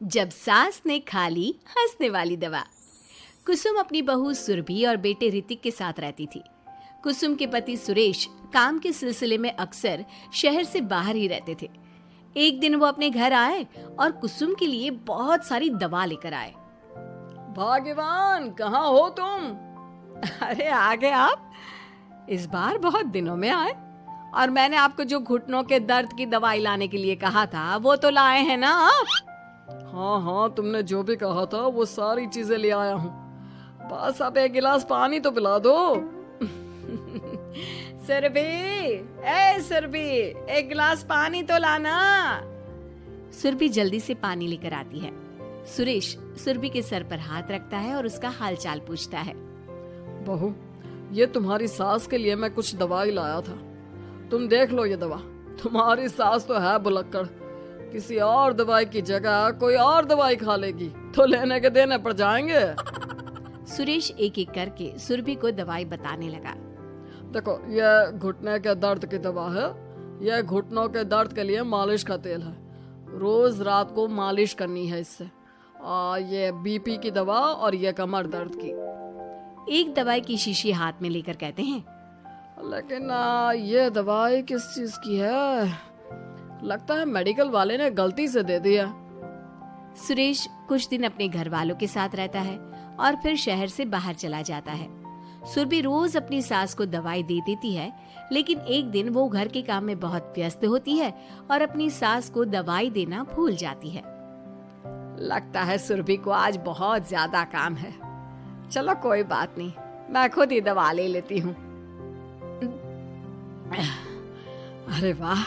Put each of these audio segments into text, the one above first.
जब सास ने खा ली हंसने वाली दवा। कुसुम अपनी बहू सुरभि और बेटे ऋतिक के साथ रहती थी। कुसुम के पति सुरेश काम के सिलसिले में अक्सर शहर से बाहर ही रहते थे। एक दिन वो अपने घर आए और कुसुम के लिए बहुत सारी दवा लेकर आए। भाग्यवान, कहाँ हो तुम? अरे आ गए आप। इस बार बहुत दिनों में आए और मैंने आपको जो घुटनों के दर्द की दवाई लाने के लिए कहा था वो तो लाए हैं ना आप? हाँ हाँ, तुमने जो भी कहा था वो सारी चीजें ले आया हूँ। बस अब एक गिलास पानी तो पिला दो। सुरभि, एक गिलास पानी तो लाना। सुरभि जल्दी से पानी लेकर आती है। सुरेश सुरभि के सर पर हाथ रखता है और उसका हालचाल पूछता है। बहू, ये तुम्हारी सास के लिए मैं कुछ दवाई लाया था। तुम देख लो ये दवा। तुम्हारी सास तो है भुलक्कड़, किसी और दवाई की जगह कोई और दवाई खा लेगी तो लेने के देने पड़ जाएंगे। सुरेश एक एक करके सुरभि को दवाई बताने लगा। देखो, यह घुटने के दर्द की दवा है। यह घुटनों के दर्द के लिए मालिश का तेल है। रोज रात को मालिश करनी है इससे। ये बीपी की दवा और ये कमर दर्द की। एक दवाई की शीशी हाथ में लेकर कहते हैं, लेकिन ये दवाई किस चीज की है? लगता है मेडिकल वाले ने गलती से दे दिया। सुरेश कुछ दिन अपने घर वालों के साथ रहता है और फिर शहर से बाहर चला जाता है। सुरभि रोज अपनी सास को दवाई दे देती है, लेकिन एक दिन वो घर के काम में बहुत व्यस्त होती है और अपनी सास को दवाई देना भूल जाती है। लगता है सुरभि को आज बहुत ज्यादा काम है। चलो कोई बात नहीं, मैं खुद ही दवा ले लेती हूँ। अरे वाह,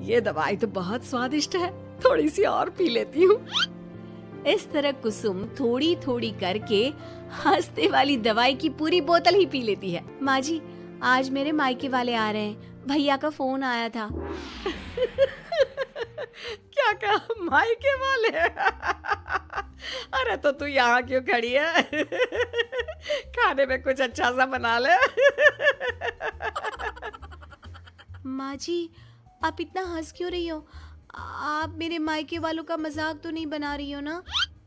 ये दवाई तो बहुत स्वादिष्ट है। थोड़ी सी और पी लेती हूँ। इस तरह कुसुम थोड़ी थोड़ी करके हंसने वाली दवाई की पूरी बोतल ही पी लेती है। माँ जी, आज मेरे मायके वाले आ रहे हैं। भैया का फोन आया था। क्या कहा? मायके वाले? अरे तो तू यहाँ क्यों खड़ी है? खाने में कुछ अच्छा सा बना ले। माँ जी, आप इतना हंस क्यों रही हो? आप मेरे मायके वालों का मजाक तो नहीं बना रही हो ना?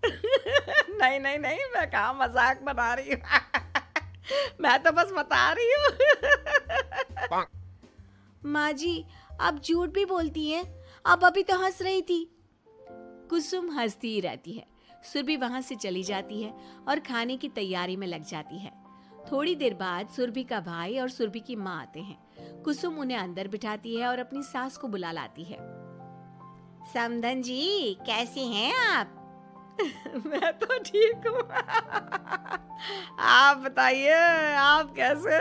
नहीं नहीं नहीं, मैं कहाँ मजाक बना रही हूँ। मैं तो बस बता रही हूँ। माँ जी, आप झूठ भी बोलती हैं। आप अभी तो हंस रही थी। कुसुम हंसती ही रहती है। सुरभि वहां से चली जाती है और खाने की तैयारी में लग जाती है। थोड़ी देर बाद सुरभि का भाई और सुरभि की माँ आते हैं। कुसुम उन्हें अंदर बिठाती है और अपनी सास को बुला लाती है। समधन जी, कैसी हैं आप? मैं तो ठीक हूँ। आप बताइए, आप कैसे?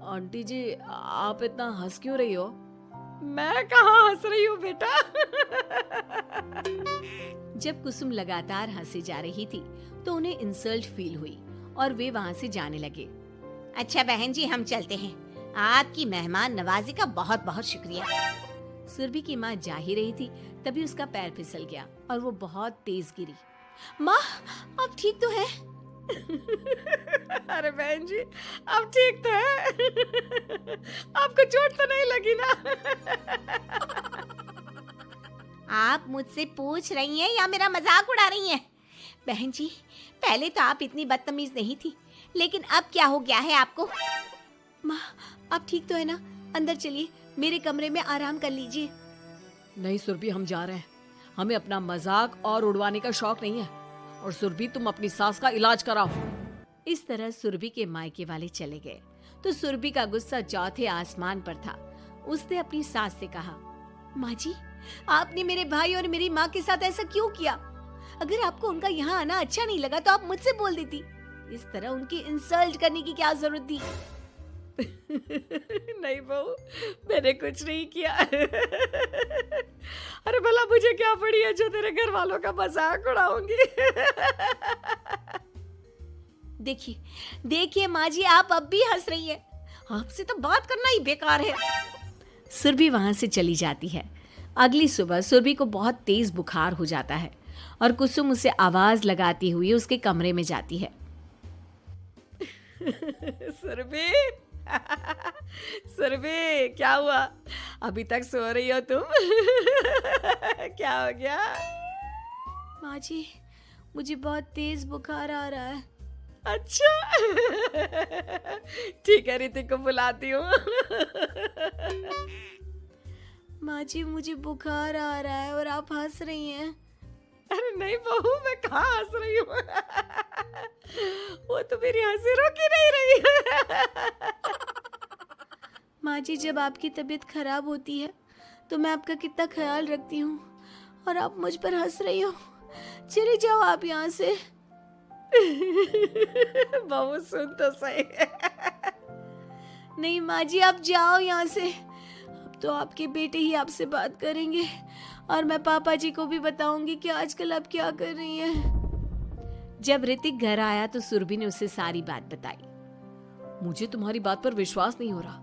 आंटी जी, आप इतना हंस क्यों रही हो? मैं कहाँ हंस रही हूँ बेटा। जब कुसुम लगातार हंसे जा रही थी तो उन्हें इंसल्ट फील हुई और वे वहाँ से जाने लगे। अच्छा बहन जी, हम चलते हैं। आपकी मेहमान नवाजी का बहुत बहुत शुक्रिया। सुरभि की माँ जा ही रही थी, तभी उसका पैर फिसल गया और वो बहुत तेज गिरी। माँ, आप ठीक तो हैं? अरे बहन जी, आप ठीक तो हैं? आपको चोट तो नहीं लगी ना? आप मुझसे पूछ रही हैं या मेरा मजाक उड़ा रही हैं? बहन जी, पहले तो आप इतनी बदतमीज नहीं थी, लेकिन अब क्या हो गया है आपको? माँ, आप ठीक तो है ना? अंदर चलिए, मेरे कमरे में आराम कर लीजिए। नहीं सुरभि, हम जा रहे हैं। हमें अपना मजाक और उड़वाने का शौक नहीं है। और सुरभि, तुम अपनी सास का इलाज कराओ। इस तरह सुरभि के मायके वाले चले गए तो सुरभि का गुस्सा चौथे आसमान पर था। उसने अपनी सास से कहा, माँ जी, आपने मेरे भाई और मेरी माँ के साथ ऐसा क्यों किया? अगर आपको उनका यहाँ आना अच्छा नहीं लगा तो आप मुझसे बोल देती। इस तरह उनकी इंसल्ट करने की क्या जरूरत थी? नहीं बहू, मैंने कुछ नहीं किया। अरे भला मुझे क्या पड़ी है जो तेरे घर वालों का मजाक उड़ाऊंगी? देखिए देखिए माँ जी, आप अब भी हंस रही हैं। आपसे तो बात करना ही बेकार है। सुरभि वहां से चली जाती है। अगली सुबह सुरभि को बहुत तेज बुखार हो जाता है और कुसुम उसे आवाज लगाती हुई उसके कमरे में जाती है। सुरभि, सुरभि, क्या हुआ? अभी तक सो रही हो तुम? क्या हो गया? माँ जी, मुझे बहुत तेज बुखार आ रहा है। अच्छा। ठीक है, ऋतिक को बुलाती हूँ। माँ जी, मुझे बुखार आ रहा है और आप हंस रही हैं। अरे नहीं बहू, मैं कहाँ हंस रही हूँ। वो तो मेरी हंसी रोक ही नहीं रही है। माँ जी, जब आपकी तबीयत खराब होती है तो मैं आपका कितना ख्याल रखती हूँ और आप मुझ पर हंस रही हो। चले जाओ आप यहाँ से। बहू सुन तो सही। नहीं माँ जी, आप जाओ यहाँ से। अब तो आपके बेटे ही आपसे बात करेंगे और मैं पापा जी को भी बताऊंगी कि आजकल आप क्या कर रही हैं। जब ऋतिक घर आया तो सुरभि ने उसे सारी बात बताई। मुझे तुम्हारी बात पर विश्वास नहीं हो रहा।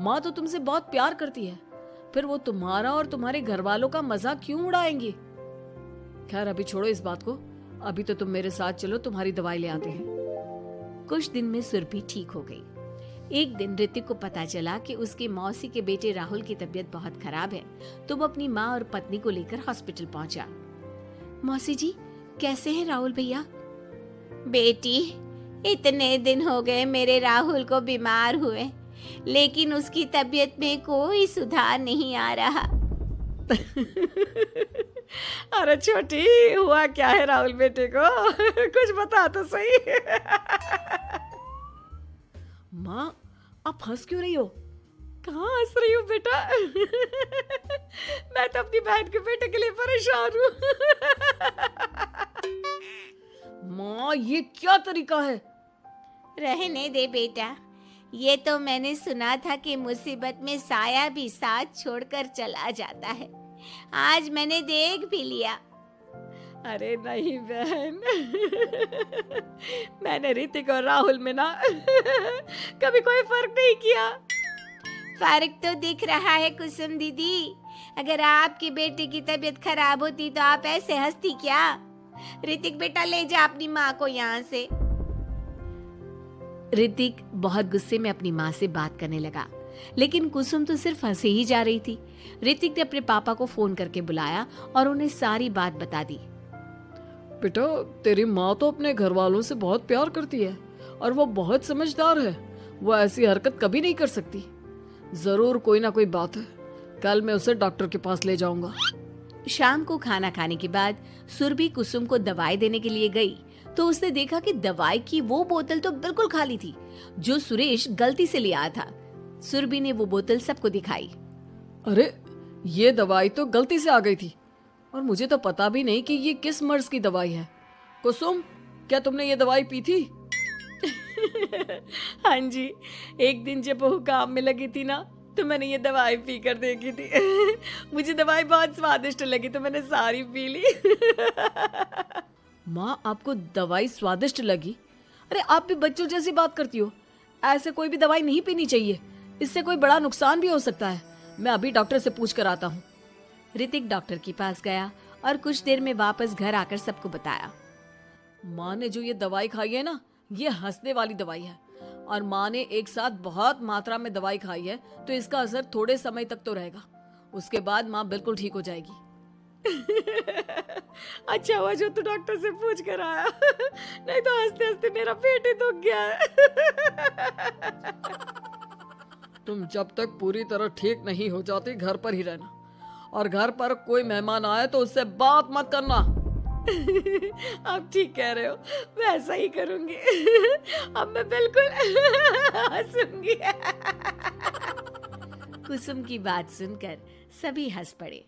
माँ तो तुमसे बहुत प्यार करती है, फिर वो तुम्हारा और तुम्हारे घर वालों का मजाक क्यों उड़ाएंगी? खैर अभी छोड़ो इस बात को, अभी तो तुम मेरे साथ चलो, तुम्हारी दवाई ले आते हैं। कुछ दिन में सुरभि ठीक हो गई। एक दिन ऋतिक को पता चला कि उसके मौसी के बेटे राहुल की तबीयत बहुत खराब है, तो वो अपनी माँ और पत्नी को लेकर हॉस्पिटल पहुंचा। मौसी जी, कैसे हैं राहुल भैया? बेटी, इतने दिन हो गए मेरे राहुल को बीमार हुए, लेकिन उसकी तबीयत में कोई सुधार नहीं आ रहा। अरे छोटी, हुआ क्या है राहुल बेटे को? कुछ बता तो सही। माँ, आप हंस क्यों रही हो? कहाँ हंस रही हो बेटा? मैं तो अपनी बहन के बेटे के लिए परेशान हूँ। माँ, ये क्या तरीका है? रहने दे बेटा, ये तो मैंने सुना था कि मुसीबत में साया भी साथ छोड़कर चला जाता है। आज मैंने देख भी लिया। अरे नहीं बहन, मैंने ऋतिक और राहुल में ना कभी कोई फर्क नहीं किया। फर्क तो दिख रहा है कुसुम दीदी। अगर आपके बेटे की तबीयत खराब होती तो आप ऐसे हंसती क्या? ऋतिक बेटा, ले जा अपनी माँ को यहाँ से। ऋतिक बहुत गुस्से में अपनी माँ से बात करने लगा, लेकिन कुसुम तो सिर्फ हंसे ही जा रही थी। ऋतिक ने अपने पापा को फोन करके बुलाया और उन्हें सारी बात बता दी। बेटा, तेरी माँ तो अपने घर वालों से बहुत प्यार करती है और वो बहुत समझदार है। वो ऐसी हरकत कभी नहीं कर सकती। जरूर कोई ना कोई बात है। कल मैं उसे डॉक्टर के पास ले जाऊंगा। शाम को खाना खाने के बाद सुरभि कुसुम को दवाई देने के लिए गई तो उसने देखा कि दवाई की वो बोतल तो बिल्कुल खाली थी जो सुरेश गलती से ले आया था। सुरभि ने वो बोतल सबको दिखाई। अरे, ये दवाई तो गलती से आ गई थी और मुझे तो पता भी नहीं कि ये किस मर्ज की दवाई है। कुसुम, क्या तुमने ये दवाई पी थी? हाँ जी, एक दिन जब वो काम में लगी थी ना, तो मैंने ये दवाई पी कर देखी थी। मुझे दवाई बहुत स्वादिष्ट लगी तो मैंने सारी पी ली। माँ, आपको दवाई स्वादिष्ट लगी? अरे आप भी बच्चों जैसी बात करती हो। ऐसे कोई भी दवाई नहीं पीनी चाहिए, इससे कोई बड़ा नुकसान भी हो सकता है। मैं अभी डॉक्टर से पूछ कर आता हूँ। ऋतिक डॉक्टर के पास गया और कुछ देर में वापस घर आकर सबको बताया। माँ ने जो ये दवाई खाई है ना, ये हंसने वाली दवाई है और माँ ने एक साथ बहुत मात्रा में दवाई खाई है, तो इसका असर थोड़े समय तक तो रहेगा। उसके बाद माँ बिल्कुल ठीक हो जाएगी। अच्छा हुआ जो तू डॉक्टर से पूछ कर आया, नहीं तो हंसते हंसते मेरा पेट ही दुख गया है। तुम जब तक पूरी तरह ठीक नहीं हो जाती घर पर ही रहना, और घर पर कोई मेहमान आए तो उससे बात मत करना। आप ठीक कह रहे हो, मैं ऐसा ही करूंगी। अब मैं बिल्कुल हंसूंगी। कुसुम की बात सुनकर सभी हंस पड़े।